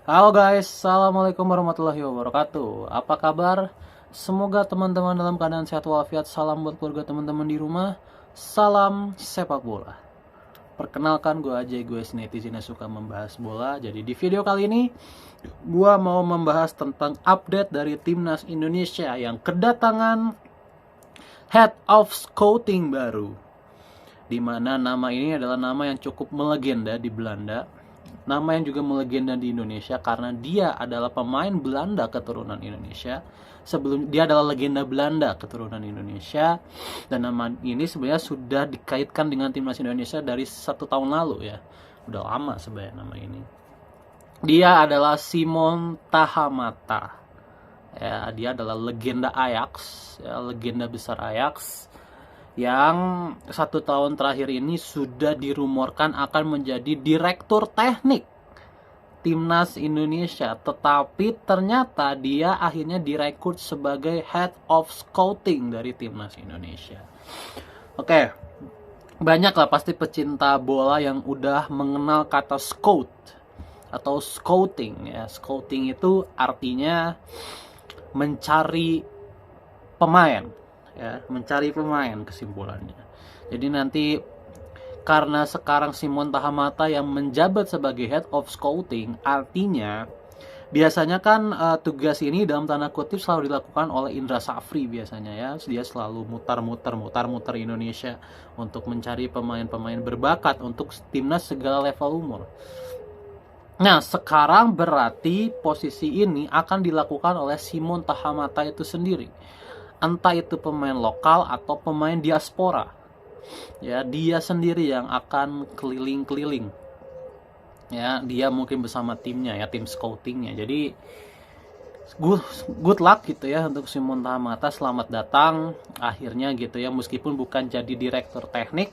Halo guys, Assalamualaikum warahmatullahi wabarakatuh. Apa kabar? Semoga teman-teman dalam keadaan sehat walafiat. Salam buat keluarga teman-teman di rumah. Salam sepak bola. Perkenalkan, gue Ajay, gue netizen yang suka membahas bola. Jadi di video kali ini gue mau membahas tentang update dari timnas Indonesia yang kedatangan head of scouting baru, dimana nama ini adalah nama yang cukup melegenda di Belanda, nama yang juga melegenda di Indonesia karena dia adalah pemain Belanda keturunan Indonesia. Sebelum dia adalah legenda Belanda keturunan Indonesia, dan nama ini sebenarnya sudah dikaitkan dengan timnas Indonesia dari 1 tahun lalu ya. Udah lama sebenarnya nama ini. Dia adalah Simon Tahamata. Ya, dia adalah legenda Ajax, ya, legenda besar Ajax yang 1 tahun terakhir ini sudah dirumorkan akan menjadi direktur teknik timnas Indonesia, tetapi ternyata dia akhirnya direkrut sebagai head of scouting dari timnas Indonesia. Oke, banyak lah pasti pecinta bola yang udah mengenal kata scout atau scouting ya. Scouting itu artinya mencari pemain ya, mencari pemain kesimpulannya. Jadi nanti karena sekarang Simon Tahamata yang menjabat sebagai head of scouting, artinya biasanya kan tugas ini dalam tanda kutip selalu dilakukan oleh Indra Safri biasanya ya. Dia selalu mutar-muter Indonesia untuk mencari pemain-pemain berbakat untuk timnas segala level umur. Nah, sekarang berarti posisi ini akan dilakukan oleh Simon Tahamata itu sendiri. Entah itu pemain lokal atau pemain diaspora. Ya, dia sendiri yang akan keliling-keliling. Ya, dia mungkin bersama timnya ya, tim scoutingnya. Jadi good luck gitu ya untuk Simon Tahamata, selamat datang akhirnya gitu ya, meskipun bukan jadi direktur teknik,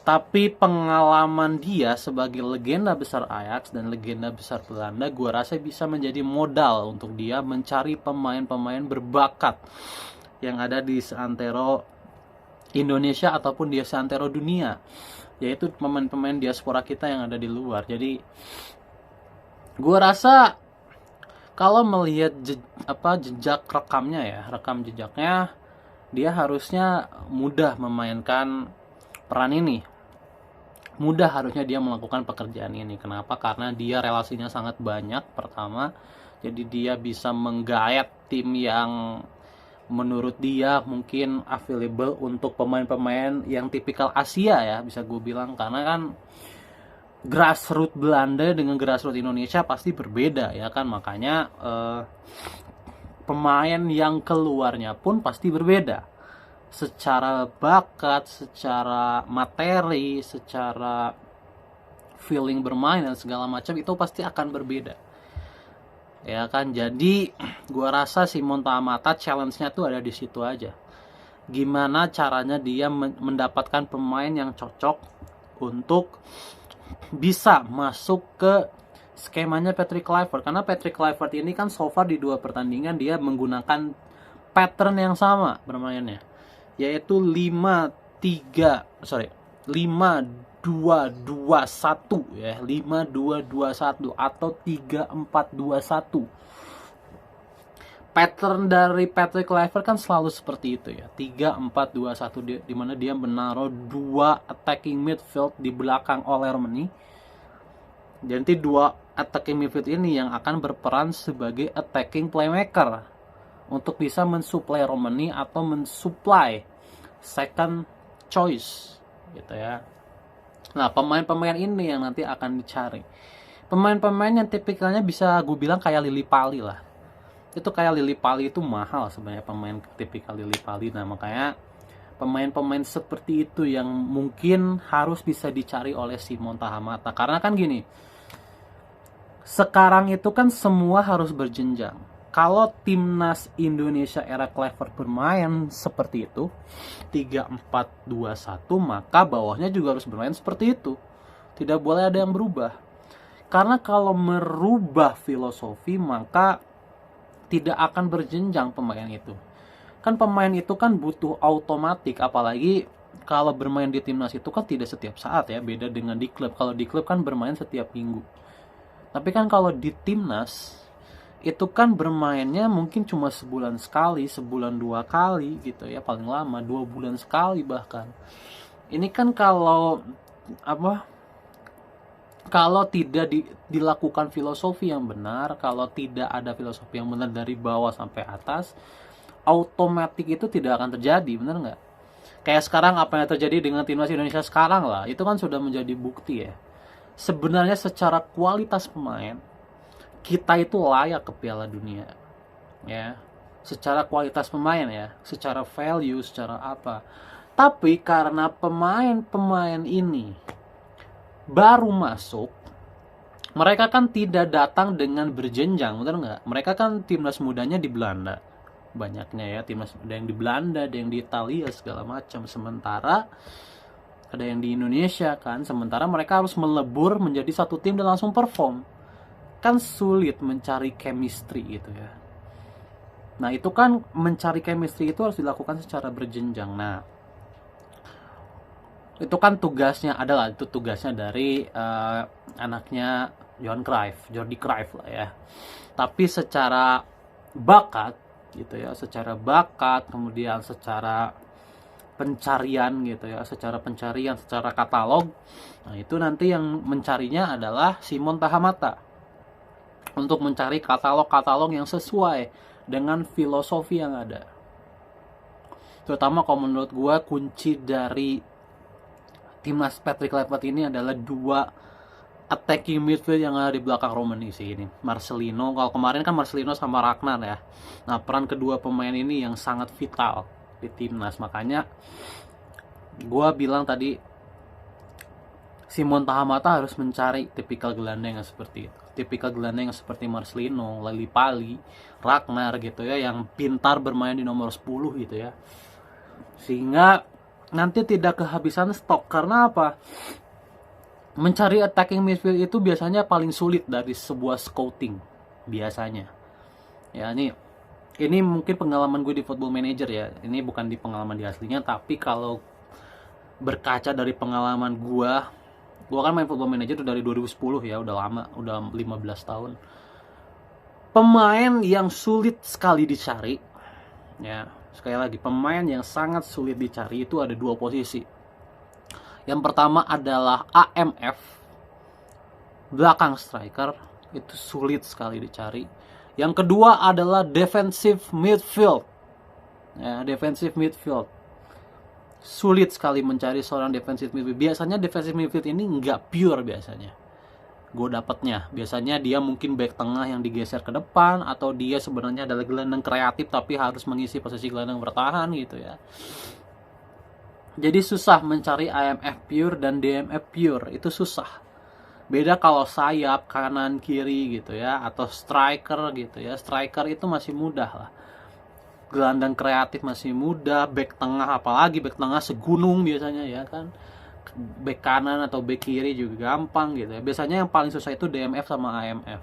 tapi pengalaman dia sebagai legenda besar Ajax dan legenda besar Belanda, gue rasa bisa menjadi modal untuk dia mencari pemain-pemain berbakat yang ada di seantero Indonesia ataupun di seantero dunia, yaitu pemain-pemain diaspora kita yang ada di luar. Jadi gue rasa kalau melihat jejak rekamnya ya, rekam jejaknya, dia harusnya mudah memainkan peran ini, mudah harusnya dia melakukan pekerjaan ini. Kenapa? Karena dia relasinya sangat banyak pertama, jadi dia bisa menggayat tim yang menurut dia mungkin available untuk pemain-pemain yang tipikal Asia ya, bisa gue bilang, karena kan grassroots Belanda dengan grassroots Indonesia pasti berbeda ya kan, makanya pemain yang keluarnya pun pasti berbeda secara bakat, secara materi, secara feeling bermain dan segala macam, itu pasti akan berbeda ya kan. Jadi gua rasa Simon Tahamata challenge-nya tuh ada di situ aja, gimana caranya dia mendapatkan pemain yang cocok untuk bisa masuk ke skemanya Patrick Kluivert. Karena Patrick Kluivert ini kan so far di 2 pertandingan dia menggunakan pattern yang sama bermainnya, yaitu 5-2-2-1 ya, 5-2-2-1 atau 3-4-2-1. Pattern dari Patrick Kluivert kan selalu seperti itu ya, 3-4-2-1, di mana dia menaruh 2 attacking midfield di belakang Ole Romani. Jadi 2 attacking midfield ini yang akan berperan sebagai attacking playmaker untuk bisa mensuplai Romani atau mensuplai second choice gitu ya. Nah, pemain-pemain ini yang nanti akan dicari. Pemain-pemain yang tipikalnya bisa gue bilang kayak Lili Pali lah. Itu kayak Lili Pali itu mahal sebenarnya, pemain tipikal Lili Pali. Nah, makanya pemain-pemain seperti itu yang mungkin harus bisa dicari oleh Simon Tahamata. Karena kan gini, sekarang itu kan semua harus berjenjang. Kalau timnas Indonesia era Kluivert bermain seperti itu 3-4-2-1, maka bawahnya juga harus bermain seperti itu. Tidak boleh ada yang berubah. Karena kalau merubah filosofi, maka tidak akan berjenjang pemain itu. Kan pemain itu kan butuh otomatik, apalagi kalau bermain di timnas itu kan tidak setiap saat ya, beda dengan di klub. Kalau di klub kan bermain setiap minggu. Tapi kan kalau di timnas itu kan bermainnya mungkin cuma sebulan sekali, sebulan 2 kali gitu ya, paling lama 2 bulan sekali bahkan. Ini kan kalau apa? Kalau tidak dilakukan filosofi yang benar, kalau tidak ada filosofi yang benar dari bawah sampai atas, automatik itu tidak akan terjadi, benar nggak? Kayak sekarang apa yang terjadi dengan timnas Indonesia sekarang lah, itu kan sudah menjadi bukti ya. Sebenarnya secara kualitas pemain, kita itu layak ke Piala Dunia. Ya, secara kualitas pemain ya, secara value, secara apa. Tapi karena pemain-pemain ini baru masuk, mereka kan tidak datang dengan berjenjang, benar nggak? Mereka kan timnas mudanya di Belanda, banyaknya ya, timnas ada yang di Belanda, ada yang di Italia segala macam. Sementara ada yang di Indonesia kan, sementara mereka harus melebur menjadi satu tim dan langsung perform. Kan sulit mencari chemistry gitu ya. Nah itu kan mencari chemistry itu harus dilakukan secara berjenjang. Nah itu kan tugasnya adalah itu tugasnya dari anaknya Johan Cruyff, Jordi Cruyff lah ya. Tapi secara bakat gitu ya, secara bakat, kemudian secara pencarian gitu ya, secara pencarian, secara katalog, nah itu nanti yang mencarinya adalah Simon Tahamata untuk mencari katalog-katalog yang sesuai dengan filosofi yang ada. Terutama kalau menurut gue kunci dari timnas Patrick Kluivert ini adalah 2 attacking midfield yang ada di belakang Romanisi ini, Marcelino. Kalau kemarin kan Marcelino sama Ragnar ya. Nah peran kedua pemain ini yang sangat vital di timnas, makanya gue bilang tadi Simon Tahamata harus mencari tipikal gelandang yang seperti itu, tipikal gelandang yang seperti Marcelino, Lillipali, Ragnar gitu ya, yang pintar bermain di nomor 10 gitu ya, sehingga nanti tidak kehabisan stok. Karena apa? Mencari attacking midfield itu biasanya paling sulit dari sebuah scouting biasanya. Ya ini mungkin pengalaman gue di Football Manager ya. Ini bukan di pengalaman di aslinya, tapi kalau berkaca dari pengalaman gue kan main Football Manager dari 2010 ya, udah lama, udah 15 tahun. Pemain yang sulit sekali dicari ya, sekali lagi, pemain yang sangat sulit dicari itu ada 2 posisi. Yang pertama adalah AMF, belakang striker, itu sulit sekali dicari. Yang kedua adalah defensive midfield ya, defensive midfield, sulit sekali mencari seorang defensive midfield. Biasanya defensive midfield ini nggak pure biasanya. Gue dapatnya biasanya dia mungkin back tengah yang digeser ke depan, atau dia sebenarnya adalah gelandang kreatif tapi harus mengisi posisi gelandang bertahan gitu ya. Jadi susah mencari AMF pure dan DMF pure, itu susah. Beda kalau sayap kanan kiri gitu ya, atau striker gitu ya. Striker itu masih mudah lah, gelandang kreatif masih mudah, back tengah apalagi back tengah segunung biasanya ya kan. Back kanan atau back kiri juga gampang gitu ya. Biasanya yang paling susah itu DMF sama AMF.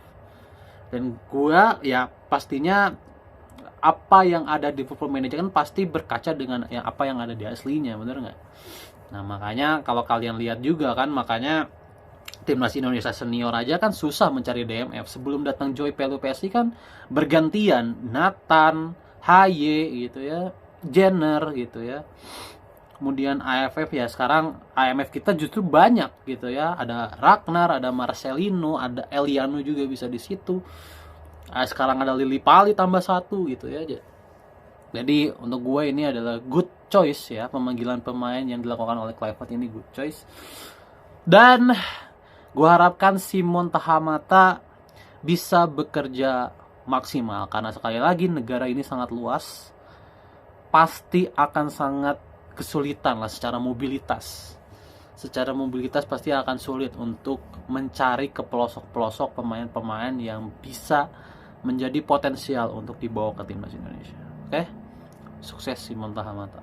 Dan gua ya pastinya apa yang ada di Football Manager kan pasti berkaca dengan yang apa yang ada di aslinya, bener nggak? Nah makanya kalau kalian lihat juga kan, makanya timnas Indonesia senior aja kan susah mencari DMF. Sebelum datang Joy Pelupesi kan bergantian Nathan, Haye gitu ya, Jenner gitu ya. Kemudian AFF ya, sekarang AMF kita justru banyak gitu ya. Ada Ragnar, ada Marcelino, ada Eliano juga bisa di situ. Sekarang ada Lillipali tambah 1 gitu ya. Jadi untuk gue ini adalah good choice ya, pemanggilan pemain yang dilakukan oleh Kluivert ini good choice. Dan gue harapkan Simon Tahamata bisa bekerja maksimal, karena sekali lagi negara ini sangat luas, pasti akan sangat kesulitan lah secara mobilitas. Secara mobilitas pasti akan sulit untuk mencari ke pelosok-pelosok pemain-pemain yang bisa menjadi potensial untuk dibawa ke timnas Indonesia. Oke? Sukses Simon Tahamata.